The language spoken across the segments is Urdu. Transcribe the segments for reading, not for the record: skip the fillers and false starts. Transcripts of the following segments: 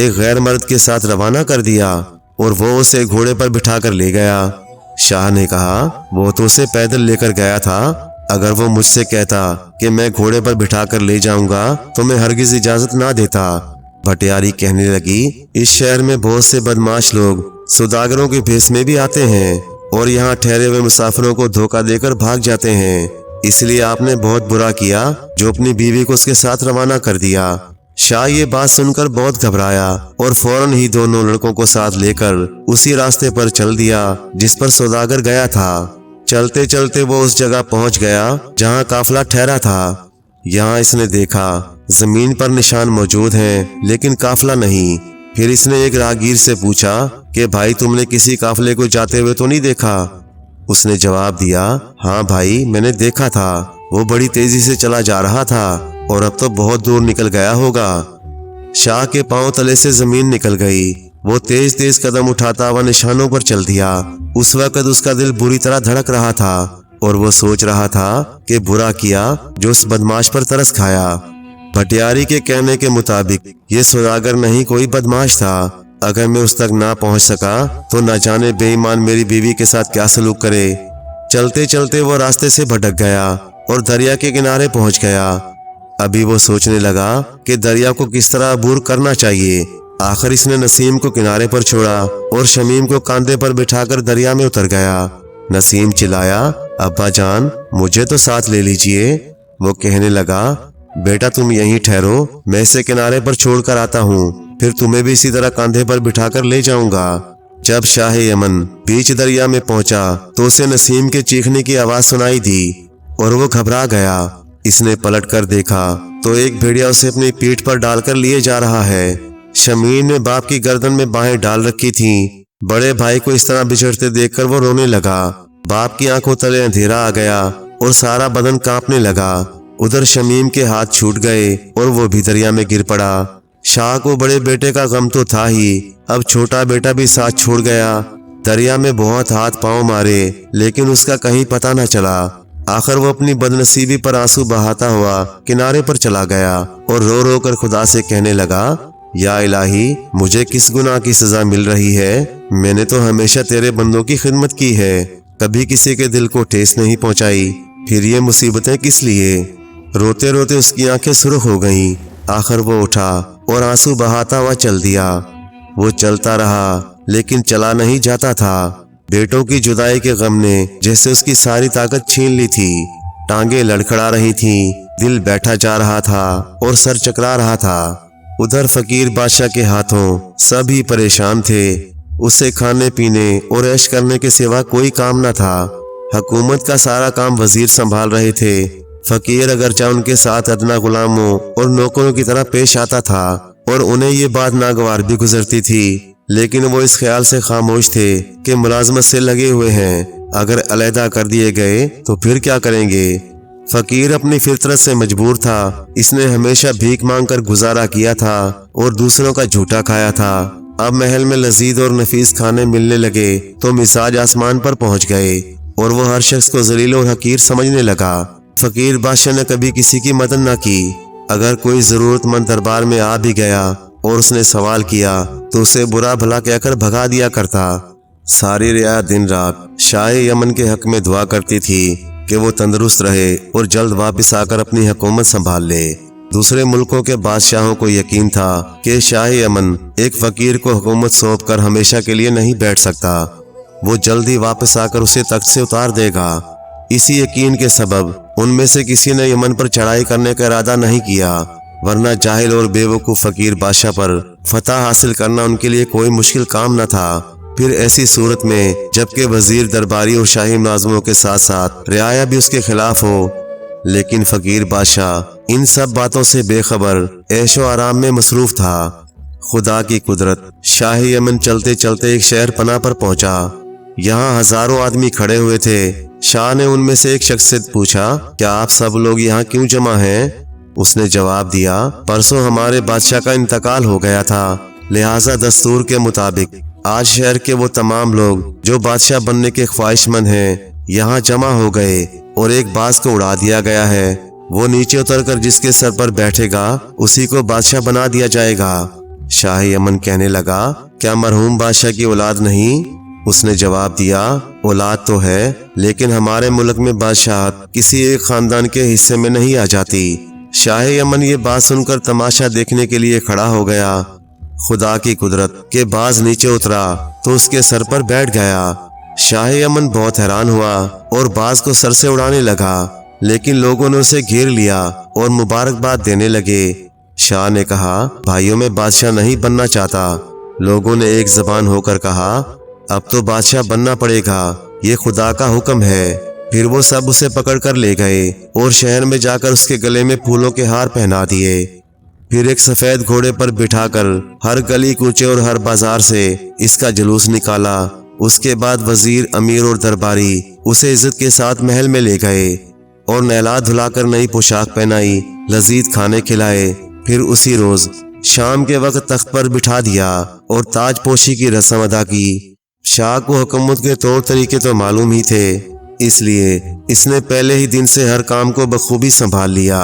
ایک غیر مرد کے ساتھ روانہ کر دیا اور وہ اسے گھوڑے پر بٹھا کر لے گیا۔ شاہ نے کہا وہ تو اسے پیدل لے کر گیا تھا، اگر وہ مجھ سے کہتا کہ میں گھوڑے پر بٹھا کر لے جاؤں گا تو میں ہرگز اجازت نہ دیتا۔ بھٹیاری کہنے لگی اس شہر میں بہت سے بدماش لوگ سوداگروں کے بھیس میں بھی آتے ہیں اور یہاں ٹھہرے ہوئے مسافروں کو دھوکہ دے کر بھاگ جاتے ہیں، اس لیے آپ نے بہت برا کیا جو اپنی بیوی کو اس کے ساتھ روانہ کر دیا۔ شاہ یہ بات سن کر بہت گھبرایا اور فوراً ہی دونوں لڑکوں کو ساتھ لے کر اسی راستے پر چل دیا جس پر سوداگر گیا تھا۔ چلتے چلتے وہ اس جگہ پہنچ گیا جہاں قافلہ ٹھہرا تھا۔ یہاں اس نے دیکھا زمین پر نشان موجود ہیں لیکن قافلہ نہیں۔ پھر اس نے ایک راہگیر سے پوچھا کہ بھائی تم نے کسی قافلے کو جاتے ہوئے تو نہیں دیکھا؟ اس نے جواب دیا ہاں بھائی میں نے دیکھا تھا، وہ بڑی تیزی سے چلا جا رہا تھا اور اب تو بہت دور نکل گیا ہوگا۔ شاہ کے پاؤں تلے سے زمین نکل گئی، وہ تیز تیز قدم اٹھاتا ہوا نشانوں پر چل دیا۔ اس وقت اس کا دل بری طرح دھڑک رہا تھا اور وہ سوچ رہا تھا کہ برا کیا جو اس بدماش پر ترس کھایا۔ بھٹیاری کے کہنے کے مطابق یہ سوداگر نہیں کوئی بدماش تھا، اگر میں اس تک نہ پہنچ سکا تو نہ جانے بے ایمان میری بیوی کے ساتھ کیا سلوک کرے۔ چلتے چلتے وہ راستے سے بھٹک گیا اور دریا کے کنارے پہنچ گیا۔ ابھی وہ سوچنے لگا کہ دریا کو کس طرح عبور کرنا چاہیے۔ آخر اس نے نسیم کو کنارے پر چھوڑا اور شمیم کو کاندھے پر بٹھا کر دریا میں اتر گیا۔ نسیم چلایا ابا جان مجھے تو ساتھ لے لیجئے۔ وہ کہنے لگا بیٹا تم یہیں ٹھہرو، میں اسے کنارے پر چھوڑ کر آتا ہوں، پھر تمہیں بھی اسی طرح کاندھے پر بٹھا کر لے جاؤں گا۔ جب شاہ یمن بیچ دریا میں پہنچا تو اسے نسیم کے چیخنے کی آواز سنائی دی اور وہ گھبرا گیا۔ اس نے پلٹ کر دیکھا تو ایک بھیڑیا اسے اپنی پیٹھ پر ڈال کر لیے جا رہا ہے۔ شمیم نے باپ کی گردن میں باہیں ڈال رکھی تھیں۔ بڑے بھائی کو اس طرح بچھڑتے دیکھ کر وہ رونے لگا۔ باپ کی آنکھوں تلے اندھیرا آ گیا اور سارا بدن کانپنے لگا۔ ادھر شمیم کے ہاتھ چھوٹ گئے اور وہ بھی دریا میں گر پڑا۔ شاہ کو بڑے بیٹے کا غم تو تھا ہی، اب چھوٹا بیٹا بھی ساتھ چھوڑ گیا۔ دریا میں بہت ہاتھ پاؤں مارے لیکن اس کا کہیں پتہ نہ چلا۔ آخر وہ اپنی بدنصیبی پر آنسو بہاتا ہوا کنارے پر چلا گیا اور رو رو کر خدا سے کہنے لگا یا الہی مجھے کس گناہ کی سزا مل رہی ہے؟ میں نے تو ہمیشہ تیرے بندوں کی خدمت کی ہے، کبھی کسی کے دل کو ٹھیس نہیں پہنچائی، پھر یہ مصیبتیں کس لیے؟ روتے روتے اس کی آنکھیں سرخ ہو گئیں۔ آخر وہ اٹھا اور آنسو بہاتا ہوا چل دیا۔ وہ چلتا رہا لیکن چلا نہیں جاتا تھا۔ بیٹوں کی جدائی کے غم نے جیسے اس کی ساری طاقت چھین لی تھی۔ ٹانگیں لڑکھڑا رہی تھیں، دل بیٹھا جا رہا تھا اور سر چکرا رہا تھا۔ ادھر فقیر بادشاہ کے ہاتھوں سب ہی پریشان تھے، اسے کھانے پینے اور عیش کرنے کے سوا کوئی کام نہ تھا۔ حکومت کا سارا کام وزیر سنبھال رہے تھے۔ فقیر اگرچہ ان کے ساتھ ادنا غلاموں اور نوکروں کی طرح پیش آتا تھا اور انہیں یہ بات ناگوار بھی گزرتی تھی، لیکن وہ اس خیال سے خاموش تھے کہ ملازمت سے لگے ہوئے ہیں، اگر علیحدہ کر دیے گئے تو پھر کیا کریں گے؟ فقیر اپنی فطرت سے مجبور تھا، اس نے ہمیشہ بھیک مانگ کر گزارا کیا تھا اور دوسروں کا جھوٹا کھایا تھا۔ اب محل میں لذیذ اور نفیس کھانے ملنے لگے تو مزاج آسمان پر پہنچ گئے اور وہ ہر شخص کو ذلیل اور حقیر سمجھنے لگا۔ فقیر بادشاہ نے کبھی کسی کی مدد نہ کی، اگر کوئی ضرورت مند دربار میں آ بھی گیا اور اس نے سوال کیا تو اسے برا بھلا کہہ کر بھگا دیا کرتا۔ ساری رعایا دن رات شاہ یمن کے حق میں دعا کرتی تھی کہ وہ تندرست رہے اور جلد واپس آ کر اپنی حکومت سنبھال لے۔ دوسرے ملکوں کے بادشاہوں کو یقین تھا کہ شاہ یمن ایک فقیر کو حکومت سونپ کر ہمیشہ کے لیے نہیں بیٹھ سکتا، وہ جلد ہی واپس آ کر اسے تخت سے اتار دے گا۔ اسی یقین کے سبب ان میں سے کسی نے یمن پر چڑھائی کرنے کا ارادہ نہیں کیا، ورنہ جاہل اور بے وقوف فقیر بادشاہ پر فتح حاصل کرنا ان کے لیے کوئی مشکل کام نہ تھا۔ پھر ایسی صورت میں جبکہ وزیر درباری اور شاہی ملازموں کے ساتھ ساتھ رعایا بھی اس کے خلاف ہو، لیکن فقیر بادشاہ ان سب باتوں سے بے خبر عیش و آرام میں مصروف تھا۔ خدا کی قدرت، شاہ یمن چلتے چلتے ایک شہر پناہ پر پہنچا۔ یہاں ہزاروں آدمی کھڑے ہوئے تھے۔ شاہ نے ان میں سے ایک شخص سے پوچھا کیا آپ سب لوگ یہاں کیوں جمع ہیں؟ اس نے جواب دیا پرسوں ہمارے بادشاہ کا انتقال ہو گیا تھا، لہٰذا دستور کے مطابق آج شہر کے وہ تمام لوگ جو بادشاہ بننے کے خواہش مند ہیں یہاں جمع ہو گئے اور ایک باز کو اڑا دیا گیا ہے، وہ نیچے اتر کر جس کے سر پر بیٹھے گا اسی کو بادشاہ بنا دیا جائے گا۔ شاہ یمن کہنے لگا کیا مرحوم بادشاہ کی اولاد نہیں؟ اس نے جواب دیا اولاد تو ہے لیکن ہمارے ملک میں بادشاہت کسی ایک خاندان کے حصے میں نہیں آ جاتی۔ شاہ یمن یہ بات سن کر تماشا دیکھنے کے لیے کھڑا ہو گیا۔ خدا کی قدرت کہ باز نیچے اترا تو اس کے سر پر بیٹھ گیا۔ شاہ یمن بہت حیران ہوا اور باز کو سر سے اڑانے لگا، لیکن لوگوں نے اسے گھیر لیا اور مبارکباد دینے لگے۔ شاہ نے کہا بھائیوں میں بادشاہ نہیں بننا چاہتا۔ لوگوں نے ایک زبان ہو کر کہا اب تو بادشاہ بننا پڑے گا، یہ خدا کا حکم ہے۔ پھر وہ سب اسے پکڑ کر لے گئے اور شہر میں جا کر اس کے گلے میں پھولوں کے ہار پہنا دیے۔ پھر ایک سفید گھوڑے پر بٹھا کر ہر گلی کوچے اور ہر بازار سے اس کا جلوس نکالا۔ اس کے بعد وزیر، امیر اور درباری اسے عزت کے ساتھ محل میں لے گئے اور نہلا دھلا کر نئی پوشاک پہنائی، لذیذ کھانے کھلائے۔ پھر اسی روز شام کے وقت تخت پر بٹھا دیا اور تاج پوشی کی رسم ادا کی۔ شاہ کو حکومت کے طور طریقے تو معلوم ہی تھے، اس لیے اس نے پہلے ہی دن سے ہر کام کو بخوبی سنبھال لیا۔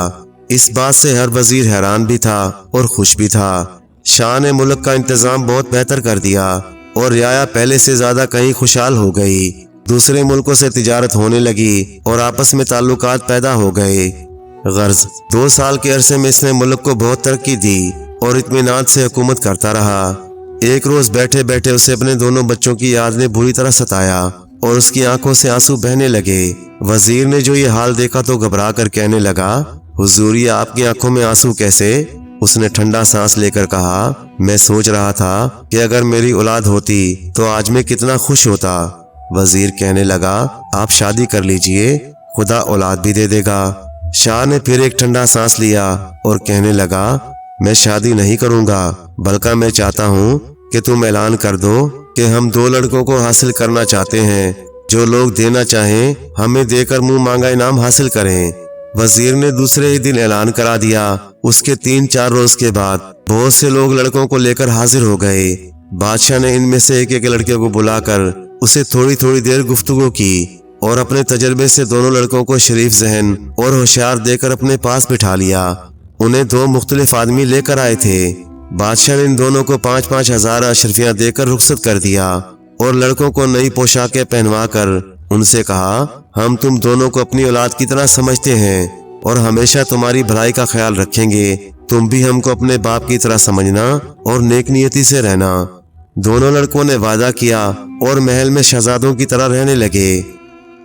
اس بات سے ہر وزیر حیران بھی تھا اور خوش بھی تھا۔ شاہ نے ملک کا انتظام بہت بہتر کر دیا اور رعایا پہلے سے زیادہ کہیں خوشحال ہو گئی۔ دوسرے ملکوں سے تجارت ہونے لگی اور آپس میں تعلقات پیدا ہو گئے۔ غرض 2 سال کے عرصے میں اس نے ملک کو بہت ترقی دی اور اطمینان سے حکومت کرتا رہا۔ ایک روز بیٹھے بیٹھے اسے اپنے دونوں بچوں کی یاد نے بری طرح ستایا اور اس کی آنکھوں سے آنسو بہنے لگے۔ وزیر نے جو یہ حال دیکھا تو گھبرا کر کہنے لگا حضور یہ آپ کی آنکھوں میں آنسو کیسے؟ اس نے ٹھنڈا سانس لے کر کہا میں سوچ رہا تھا کہ اگر میری اولاد ہوتی تو آج میں کتنا خوش ہوتا۔ وزیر کہنے لگا آپ شادی کر لیجئے، خدا اولاد بھی دے دے گا۔ شاہ نے پھر ایک ٹھنڈا سانس لیا اور کہنے لگا میں شادی نہیں کروں گا، بلکہ میں چاہتا ہوں کہ تم اعلان کر دو کہ ہم 2 لڑکوں کو حاصل کرنا چاہتے ہیں، جو لوگ دینا چاہیں ہمیں دے کر منہ مانگا انعام حاصل کریں۔ وزیر نے دوسرے ہی دن اعلان کرا دیا۔ اس کے 3-4 روز کے بعد بہت سے لوگ لڑکوں کو لے کر حاضر ہو گئے۔ بادشاہ نے ان میں سے ایک لڑکے کو بلا کر اسے تھوڑی دیر گفتگو کی اور اپنے تجربے سے دونوں لڑکوں کو شریف ذہن اور ہوشیار دے کر اپنے پاس بٹھا لیا۔ انہیں 2 مختلف آدمی لے کر آئے تھے۔ بادشاہ نے ان دونوں کو 5-5 ہزار اشرفیاں دے کر رخصت کر دیا اور لڑکوں کو نئی پوشاکیں پہنوا کر ان سے کہا ہم تم دونوں کو اپنی اولاد کی طرح سمجھتے ہیں اور ہمیشہ تمہاری بھلائی کا خیال رکھیں گے۔ تم بھی ہم کو اپنے باپ کی طرح سمجھنا اور نیک نیتی سے رہنا۔ دونوں لڑکوں نے وعدہ کیا اور محل میں شہزادوں کی طرح رہنے لگے۔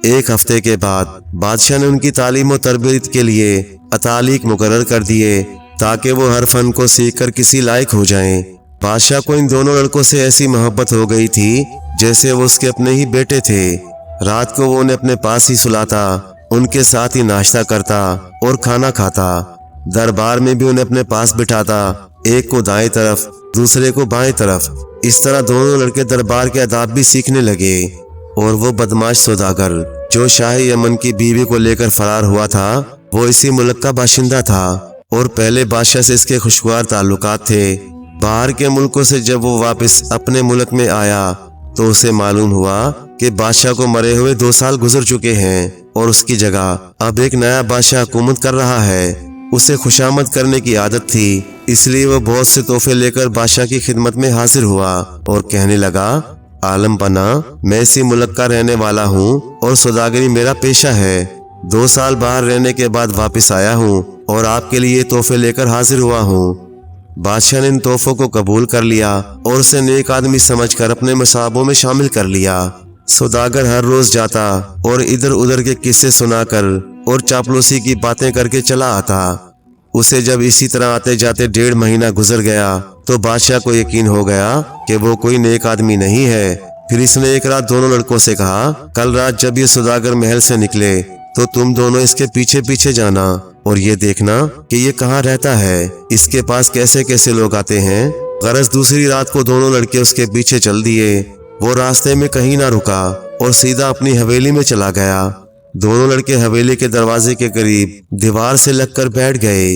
1 ہفتے کے بعد بادشاہ نے ان کی تعلیم و تربیت کے لیے اتالیق مقرر کر دیے تاکہ وہ ہر فن کو سیکھ کر کسی لائق ہو جائیں۔ بادشاہ کو ان دونوں لڑکوں سے ایسی محبت ہو گئی تھی جیسے وہ اس کے اپنے ہی بیٹے تھے۔ رات کو وہ انہیں اپنے پاس ہی سلاتا، ان کے ساتھ ہی ناشتہ کرتا اور کھانا کھاتا۔ دربار میں بھی انہیں اپنے پاس بٹھاتا، ایک کو دائیں طرف دوسرے کو بائیں طرف۔ اس طرح دونوں لڑکے دربار کے آداب بھی سیکھنے لگے۔ اور وہ بدماش سوداگر جو شاہ یمن کی بیوی کو لے کر فرار ہوا تھا وہ اسی ملک کا باشندہ تھا اور پہلے بادشاہ سے اس کے خوشگوار تعلقات تھے۔ باہر کے ملکوں سے جب وہ واپس اپنے ملک میں آیا تو اسے معلوم ہوا کہ بادشاہ کو مرے ہوئے 2 سال گزر چکے ہیں اور اس کی جگہ اب ایک نیا بادشاہ حکومت کر رہا ہے۔ اسے خوشامد کرنے کی عادت تھی، اس لیے وہ بہت سے تحفے لے کر بادشاہ کی خدمت میں حاضر ہوا اور کہنے لگا عالم پناہ میں اسی ملک کا رہنے والا ہوں اور سوداگری میرا پیشہ ہے۔ 2 سال باہر رہنے کے بعد واپس آیا ہوں اور آپ کے لیے تحفے لے کر حاضر ہوا ہوں۔ بادشاہ نے ان تحفوں کو قبول کر لیا اور اسے نیک آدمی سمجھ کر اپنے مصابوں میں شامل کر لیا۔ سوداگر ہر روز جاتا اور ادھر ادھر کے قصے سنا کر اور چاپلوسی کی باتیں کر کے چلا آتا۔ اسے جب اسی طرح آتے جاتے 1.5 مہینہ گزر گیا تو بادشاہ کو یقین ہو گیا کہ وہ کوئی نیک آدمی نہیں ہے۔ پھر اس نے ایک رات دونوں لڑکوں سے کہا کل رات جب یہ سوداگر محل سے نکلے تو تم دونوں اس کے پیچھے پیچھے جانا اور یہ دیکھنا کہ یہ کہاں رہتا ہے، اس کے پاس کیسے کیسے لوگ آتے ہیں۔ غرض دوسری رات کو دونوں لڑکے اس کے پیچھے چل دیے۔ وہ راستے میں کہیں نہ رکا اور سیدھا اپنی حویلی میں چلا گیا۔ دونوں لڑکے حویلی کے دروازے کے قریب دیوار سے لگ کر بیٹھ گئے۔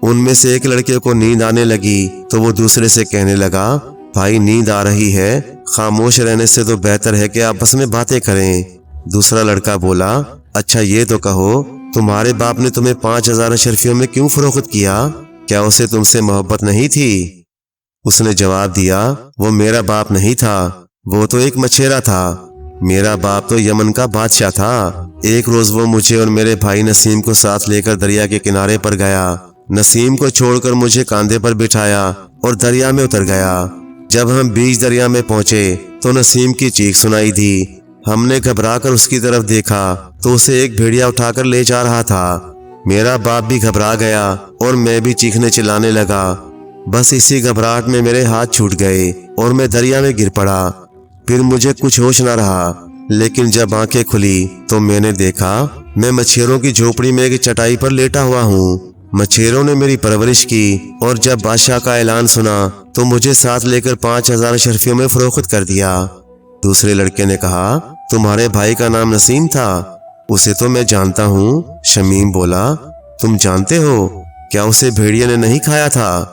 ان میں سے ایک لڑکے کو نیند آنے لگی تو وہ دوسرے سے کہنے لگا بھائی نیند آ رہی ہے، خاموش رہنے سے تو بہتر ہے کہ آپس میں باتیں کریں۔ دوسرا لڑکا بولا اچھا یہ تو کہو تمہارے باپ نے تمہیں 5,000 اشرفیوں میں کیوں فروخت کیا؟ کیا اسے تم سے محبت نہیں تھی؟ اس نے جواب دیا، وہ میرا باپ نہیں تھا، وہ تو ایک مچھیرا تھا۔ میرا باپ تو یمن کا بادشاہ تھا۔ ایک روز وہ مجھے اور میرے بھائی نسیم کو ساتھ لے کر دریا کے کنارے پر گیا۔ نسیم کو چھوڑ کر مجھے کاندھے پر بٹھایا اور دریا میں اتر گیا۔ جب ہم بیچ دریا میں پہنچے تو نسیم کی چیخ سنائی دی۔ ہم نے گھبرا کر اس کی طرف دیکھا تو اسے ایک بھیڑیا اٹھا کر لے جا رہا تھا۔ میرا باپ بھی گھبرا گیا اور میں بھی چیخنے چلانے لگا۔ بس اسی گھبراہٹ میں میرے ہاتھ چھوٹ گئے اور میں دریا میں گر پڑا۔ پھر مجھے کچھ ہوش نہ رہا، لیکن جب آنکھیں کھلی تو میں نے دیکھا میں مچھیروں کی جھوپڑی میں ایک چٹائی پر لیٹا ہوا ہوں۔ مچھیروں نے میری پرورش کی اور جب بادشاہ کا اعلان سنا تو مجھے ساتھ لے کر 5000 اشرفیوں میں فروخت کر دیا۔ دوسرے لڑکے نے کہا، تمہارے بھائی کا نام نسیم تھا؟ اسے تو میں جانتا ہوں۔ شمیم بولا، تم جانتے ہو؟ کیا اسے بھیڑیا نے نہیں کھایا تھا؟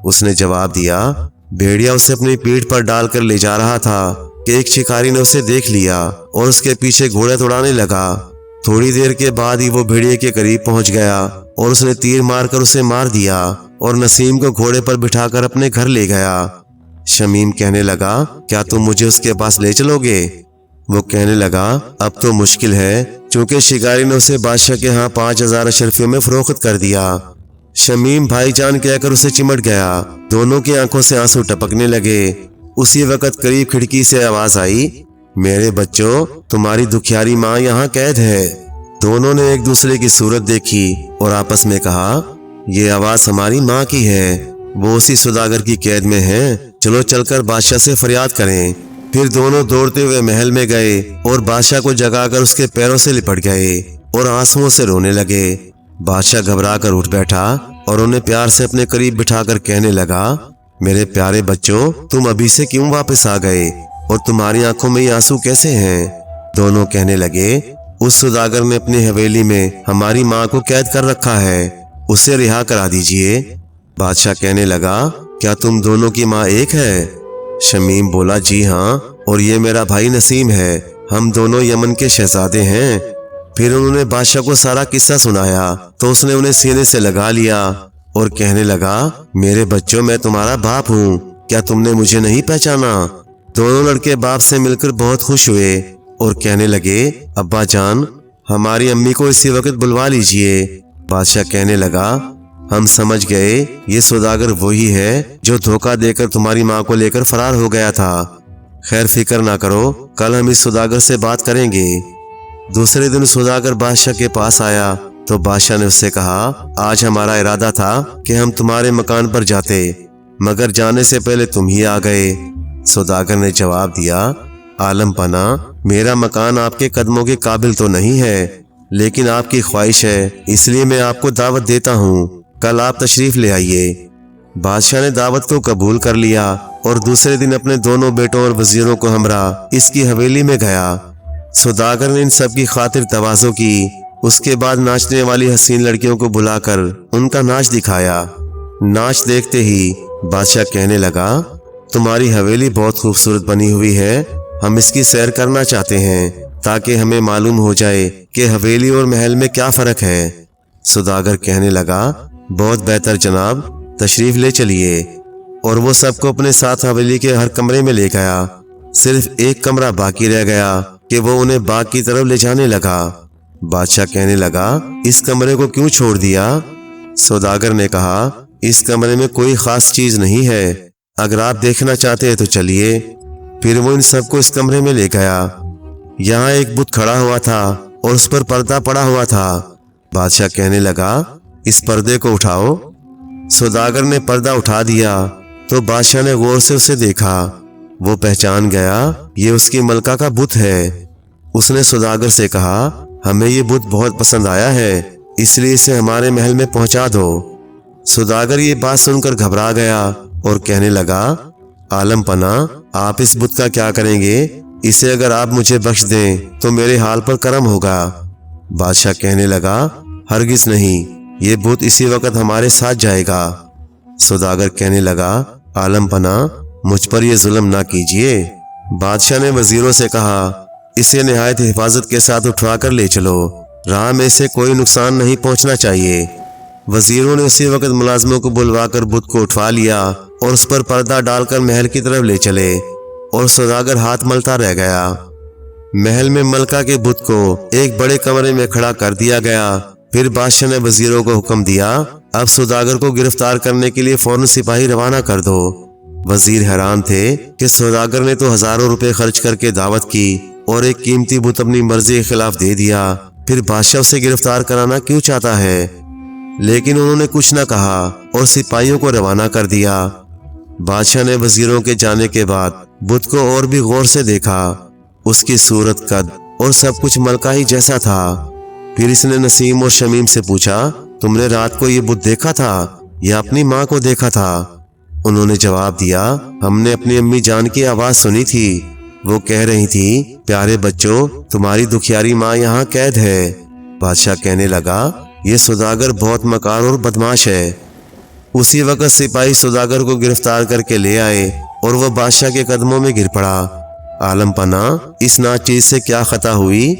اس نے جواب دیا، بھیڑیا اسے اپنی پیٹھ پر ڈال کر لے جا رہا تھا کہ ایک شکاری نے اسے دیکھ لیا اور اس کے پیچھے گھوڑے دوڑانے لگا۔ تھوڑی دیر کے بعد ہی وہ بھیڑیے کے قریب پہنچ گیا اور اس نے تیر مار کر اسے مار دیا اور نسیم کو گھوڑے پر بٹھا کر اپنے گھر لے گیا۔ شمیم کہنے لگا، کیا تم مجھے اس کے پاس لے چلو گے؟ وہ کہنے لگا، اب تو مشکل ہے، چونکہ شکاری نے اسے بادشاہ کے ہاں 5000 اشرفیوں میں فروخت کر دیا۔ شمیم بھائی جان کہہ کر اسے چمٹ گیا۔ دونوں کی آنکھوں سے آنسو ٹپکنے لگے۔ اسی وقت قریب کھڑکی سے آواز آئی، میرے بچوں، تمہاری دکھیاری ماں یہاں قید ہے۔ دونوں نے ایک دوسرے کی صورت دیکھی اور آپس میں کہا، یہ آواز ہماری ماں کی ہے، وہ اسی سوداگر کی قید میں ہے، چلو چل کر بادشاہ سے فریاد کریں۔ پھر دونوں دوڑتے ہوئے محل میں گئے اور بادشاہ کو جگا کر اس کے پیروں سے لپٹ گئے اور آنسوؤں سے رونے لگے۔ بادشاہ گھبرا کر اٹھ بیٹھا اور انہیں پیار سے اپنے قریب بٹھا کر کہنے لگا، میرے پیارے بچوں، تم ابھی سے کیوں واپس آ گئے اور تمہاری آنکھوں میں یہ آنسو کیسے ہیں؟ دونوں کہنے لگے، اس سوداگر نے اپنی حویلی میں ہماری ماں کو قید کر رکھا ہے، اسے رہا کرا دیجئے۔ بادشاہ کہنے لگا، کیا تم دونوں کی ماں ایک ہے؟ شمیم بولا، جی ہاں، اور یہ میرا بھائی نسیم ہے، ہم دونوں یمن کے شہزادے ہیں۔ پھر انہوں نے بادشاہ کو سارا قصہ سنایا تو اس نے انہیں سینے سے لگا لیا اور کہنے لگا، میرے بچوں، میں تمہارا باپ ہوں، کیا تم نے مجھے نہیں پہچانا؟ دونوں لڑکے باپ سے مل کر بہت خوش ہوئے اور کہنے لگے، ابا جان، ہماری امی کو اسی وقت بلوا لیجئے۔ بادشاہ کہنے لگا، ہم سمجھ گئے یہ سوداگر وہی ہے جو دھوکہ دے کر تمہاری ماں کو لے کر فرار ہو گیا تھا۔ خیر فکر نہ کرو، کل ہم اس سوداگر سے بات کریں گے۔ دوسرے دن سوداگر بادشاہ کے پاس آیا تو بادشاہ نے اس سے کہا، آج ہمارا ارادہ تھا کہ ہم تمہارے مکان پر جاتے، مگر جانے سے پہلے تم ہی آ گئے۔ سوداگر نے جواب دیا، عالم پناہ، میرا مکان آپ کے قدموں کے قابل تو نہیں ہے، لیکن آپ کی خواہش ہے، اس لیے میں آپ کو دعوت دیتا ہوں، کل آپ تشریف لے آئیے۔ بادشاہ نے دعوت کو قبول کر لیا اور دوسرے دن اپنے دونوں بیٹوں اور وزیروں کو ہمراہ اس کی حویلی میں گیا۔ سوداگر نے ان سب کی خاطر تواضع کی، اس کے بعد ناچنے والی حسین لڑکیوں کو بلا کر ان کا ناچ دکھایا۔ ناچ دیکھتے ہی بادشاہ کہنے لگا، تمہاری حویلی بہت خوبصورت بنی ہوئی ہے، ہم اس کی سیر کرنا چاہتے ہیں تاکہ ہمیں معلوم ہو جائے کہ حویلی اور محل میں کیا فرق ہے۔ سوداگر کہنے لگا، بہت بہتر جناب، تشریف لے چلیے۔ اور وہ سب کو اپنے ساتھ حویلی کے ہر کمرے میں لے گیا۔ صرف ایک کمرہ باقی رہ گیا کہ وہ انہیں باغ کی طرف لے جانے لگا۔ بادشاہ کہنے لگا، اس کمرے کو کیوں چھوڑ دیا؟ سوداگر نے کہا، اس کمرے میں کوئی خاص چیز نہیں ہے، اگر آپ دیکھنا چاہتے ہیں تو چلیے۔ پھر وہ ان سب کو اس کمرے میں لے گیا۔ یہاں ایک بت کھڑا ہوا تھا اور اس پر پردہ پڑا ہوا تھا۔ بادشاہ کہنے لگا، اس پردے کو اٹھاؤ۔ سوداگر نے پردہ اٹھا دیا تو بادشاہ نے غور سے اسے دیکھا۔ وہ پہچان گیا یہ اس کی ملکہ کا بت ہے۔ اس نے سوداگر سے کہا، ہمیں یہ بت بہت پسند آیا ہے، اس لیے اسے ہمارے محل میں پہنچا دو۔ سوداگر یہ بات سن کر گھبرا گیا اور کہنے لگا، عالم پناہ، آپ اس بت کا کیا کریں گے؟ اسے اگر آپ مجھے بخش دیں تو میرے حال پر کرم ہوگا۔ بادشاہ کہنے لگا، ہرگز نہیں، یہ بت اسی وقت ہمارے ساتھ جائے گا۔ سوداگر کہنے لگا، عالم پناہ، مجھ پر یہ ظلم نہ کیجیے۔ بادشاہ نے وزیروں سے کہا، اسے نہایت حفاظت کے ساتھ اٹھوا کر لے چلو، راہ میں سے کوئی نقصان نہیں پہنچنا چاہیے۔ وزیروں نے اسی وقت ملازموں کو بلوا کر بت کو اٹھوا لیا اور اس پر پردہ ڈال کر محل کی طرف لے چلے اور سوداگر ہاتھ ملتا رہ گیا۔ محل میں ملکہ کے بت کو ایک بڑے کمرے میں کھڑا کر دیا گیا۔ پھر بادشاہ نے وزیروں کو حکم دیا، اب سوداگر کو گرفتار کرنے کے لیے فوراً سپاہی روانہ کر دو۔ وزیر حیران تھے کہ سوداگر نے تو ہزاروں روپے خرچ کر کے دعوت کی اور ایک قیمتی بت اپنی مرضی کے خلاف دے دیا، پھر بادشاہ اسے گرفتار کرانا کیوں چاہتا ہے؟ لیکن انہوں نے کچھ نہ کہا اور سپاہیوں کو روانہ کر دیا۔ بادشاہ نے وزیروں کے جانے کے بعد بت کو اور بھی غور سے دیکھا۔ اس کی صورت، قد اور سب کچھ ملکہ ہی جیسا تھا۔ پھر اس نے نسیم اور شمیم سے پوچھا، تم نے رات کو یہ بت دیکھا تھا یا اپنی ماں کو دیکھا تھا؟ انہوں نے جواب دیا، ہم نے اپنی امی جان کی آواز سنی تھی، وہ کہہ رہی تھی، پیارے بچوں، تمہاری دکھیاری ماں یہاں قید ہے۔ بادشاہ کہنے لگا، یہ سوداگر بہت مکار اور بدماش ہے۔ اسی وقت سپاہی سوداگر کو گرفتار کر کے لے آئے اور وہ بادشاہ کے قدموں میں گر پڑا۔ عالم پناہ، اس ناچیز سے کیا خطا ہوئی؟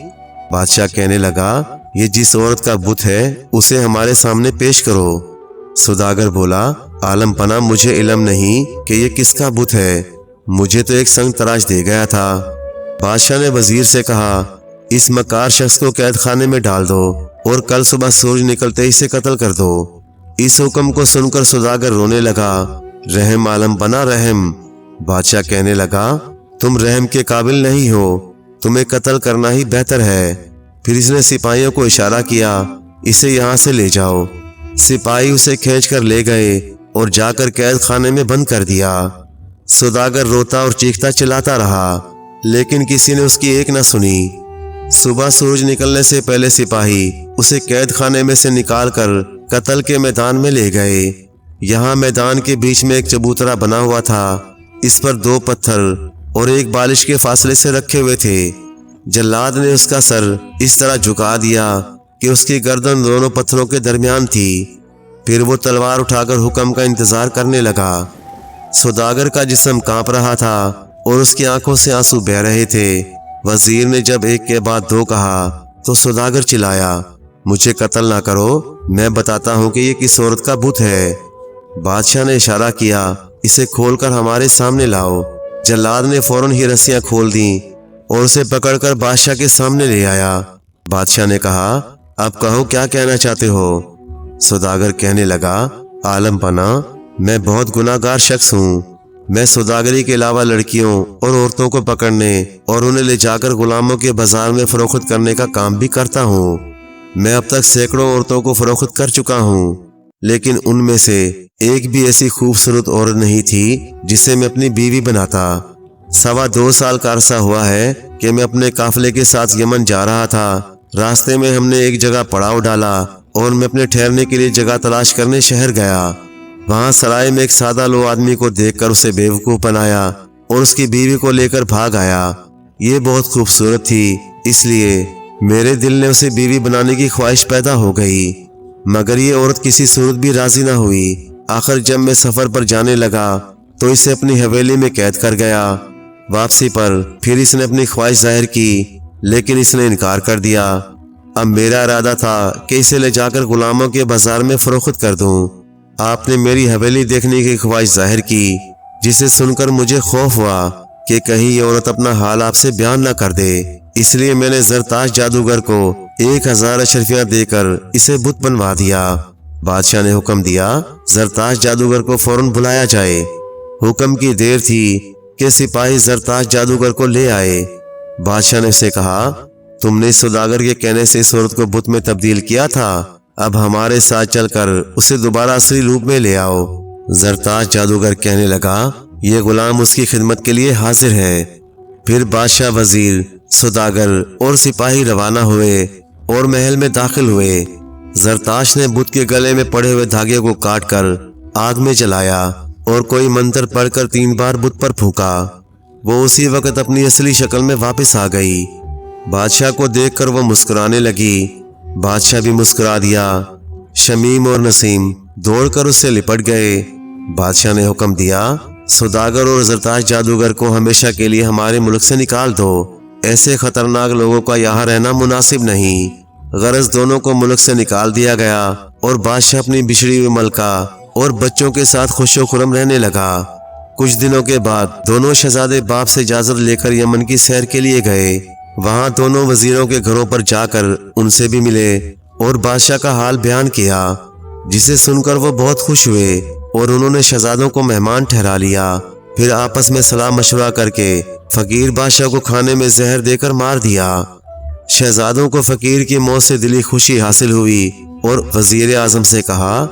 بادشاہ کہنے لگا، یہ جس عورت کا بت ہے اسے ہمارے سامنے پیش کرو۔ سوداگر بولا، عالم پناہ، مجھے علم نہیں کہ یہ کس کا بت ہے، مجھے تو ایک سنگ تراش دے گیا تھا۔ بادشاہ نے وزیر سے کہا، اس مکار شخص کو قید خانے میں ڈال دو اور کل صبح سورج نکلتے ہی اسے قتل کر دو۔ اس حکم کو سن کر سوداگر رونے لگا، رحم عالم پناہ، رحم۔ بادشاہ کہنے لگا، تم رحم کے قابل نہیں ہو، تمہیں قتل کرنا ہی بہتر ہے۔ پھر اس نے سپاہیوں کو اشارہ کیا، اسے یہاں سے لے جاؤ۔ سپاہی اسے کھینچ کر لے گئے اور جا کر قید خانے میں بند کر دیا۔ سوداگر روتا اور چیختا چلاتا رہا، لیکن کسی نے اس کی ایک نہ سنی۔ صبح سورج نکلنے سے پہلے سپاہی اسے قید خانے میں سے نکال کر قتل کے میدان میں لے گئے۔ یہاں میدان کے بیچ میں ایک چبوترا بنا ہوا تھا، اس پر 2 پتھر اور ایک بالش کے فاصلے سے رکھے ہوئے تھے۔ جلاد نے اس کا سر اس طرح جھکا دیا کہ اس کی گردن دونوں پتھروں کے درمیان تھی۔ پھر وہ تلوار اٹھا کر حکم کا انتظار کرنے لگا۔ سوداگر کا جسم کانپ رہا تھا اور اس کی آنکھوں سے آنسو بہہ رہے تھے۔ وزیر نے جب ایک کے بعد 2 کہا تو سوداگر چلایا، مجھے قتل نہ کرو، میں بتاتا ہوں کہ یہ کس عورت کا بت ہے۔ بادشاہ نے اشارہ کیا، اسے کھول کر ہمارے سامنے لاؤ۔ جلاد نے فوراً ہی رسیاں کھول دیں اور اسے پکڑ کر بادشاہ کے سامنے لے آیا۔ بادشاہ نے کہا، اب کہو کیا کہنا چاہتے ہو؟ سوداگر کہنے لگا، عالم پناہ، میں بہت گناہ گار شخص ہوں۔ میں سوداگری کے علاوہ لڑکیوں اور عورتوں کو پکڑنے اور انہیں لے جا کر غلاموں کے بازار میں فروخت کرنے کا کام بھی کرتا ہوں۔ میں اب تک سینکڑوں عورتوں کو فروخت کر چکا ہوں، لیکن ان میں سے ایک بھی ایسی خوبصورت عورت نہیں تھی جسے میں اپنی بیوی بناتا۔ 2.25 سال کا عرصہ ہوا ہے کہ میں اپنے قافلے کے ساتھ یمن جا رہا تھا۔ راستے میں ہم نے ایک جگہ پڑاؤ ڈالا اور میں اپنے ٹھہرنے کے لیے جگہ تلاش کرنے شہر گیا۔ وہاں سرائے میں ایک سادہ لو آدمی کو دیکھ کر اسے بیوقوف بنایا اور اس کی بیوی کو لے کر بھاگ آیا۔ یہ بہت خوبصورت تھی، اس لیے میرے دل نے اسے بیوی بنانے کی خواہش پیدا ہو گئی، مگر یہ عورت کسی صورت بھی راضی نہ ہوئی۔ آخر جب میں سفر پر جانے لگا تو اسے اپنی حویلی میں قید کر گیا۔ واپسی پر پھر اس نے اپنی خواہش ظاہر کی، لیکن اس نے انکار کر دیا۔ اب میرا ارادہ تھا کہ اسے لے جا کر غلاموں کے بازار میں فروخت کر دوں۔ آپ نے میری حویلی دیکھنے کی خواہش ظاہر کی، جسے سن کر مجھے خوف ہوا کہ کہیں یہ عورت اپنا حال آپ سے بیان نہ کر دے، اس لیے میں نے زرتاش جادوگر کو 1000 اشرفیاں دے کر اسے بت بنوا دیا۔ بادشاہ نے حکم دیا، زرتاش جادوگر کو فوراً بلایا جائے۔ حکم کی دیر تھی کہ سپاہی زرتاش جادوگر کو لے آئے۔ بادشاہ نے اسے کہا، تم نے اس سوداگر کے کہنے سے اس عورت کو بت میں تبدیل کیا تھا، اب ہمارے ساتھ چل کر اسے دوبارہ اصلی روپ میں لے آؤ۔ زرتاش جادوگر کہنے لگا، یہ غلام اس کی خدمت کے لیے حاضر ہے۔ پھر بادشاہ، وزیر، سوداگر اور سپاہی روانہ ہوئے اور محل میں داخل ہوئے۔ زرتاش نے بت کے گلے میں پڑے ہوئے دھاگے کو کاٹ کر آگ میں جلایا اور کوئی منتر پڑھ کر 3 بار بت پر پھونکا۔ وہ اسی وقت اپنی اصلی شکل میں واپس آ گئی۔ بادشاہ کو دیکھ کر وہ مسکرانے لگی۔ بادشاہ بھی مسکرا دیا۔ شمیم اور نسیم دوڑ کر اس سے لپٹ گئے۔ بادشاہ نے حکم دیا، سوداگر اور زرتاش جادوگر کو ہمیشہ کے لیے ہمارے ملک سے نکال دو، ایسے خطرناک لوگوں کا یہاں رہنا مناسب نہیں۔ غرض دونوں کو ملک سے نکال دیا گیا اور بادشاہ اپنی بچھڑی ہوئی ملکہ اور بچوں کے ساتھ خوش و خرم رہنے لگا۔ کچھ دنوں کے بعد دونوں شہزادے باپ سے اجازت لے کر یمن کی سیر کے لیے گئے۔ وہاں دونوں وزیروں کے گھروں پر جا کر ان سے بھی ملے اور بادشاہ کا حال بیان کیا، جسے سن کر وہ بہت خوش ہوئے اور انہوں نے شہزادوں کو مہمان ٹھہرا لیا۔ پھر آپس میں صلاح مشورہ کر کے فقیر بادشاہ کو کھانے میں زہر دے کر مار دیا۔ شہزادوں کو فقیر کی موت سے دلی خوشی حاصل ہوئی اور وزیر اعظم سے کہا،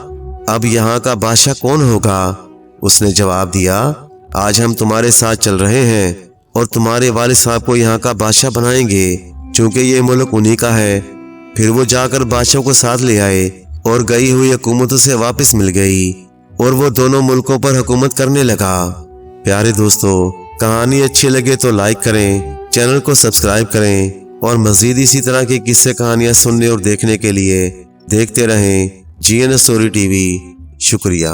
اب یہاں کا بادشاہ کون ہوگا؟ اس نے جواب دیا، آج ہم تمہارے ساتھ چل رہے ہیں اور تمہارے والد صاحب کو یہاں کا بادشاہ بنائیں گے، چونکہ یہ ملک انہی کا ہے۔ پھر وہ جا کر بادشاہ کو ساتھ لے آئے اور گئی ہوئی حکومتوں سے واپس مل گئی اور وہ دونوں ملکوں پر حکومت کرنے لگا۔ پیارے دوستو، کہانی اچھی لگے تو لائک کریں، چینل کو سبسکرائب کریں اور مزید اسی طرح کی قصے کہانیاں سننے اور دیکھنے کے لیے دیکھتے رہیں جی این اسٹوری ٹی وی۔ شکریہ۔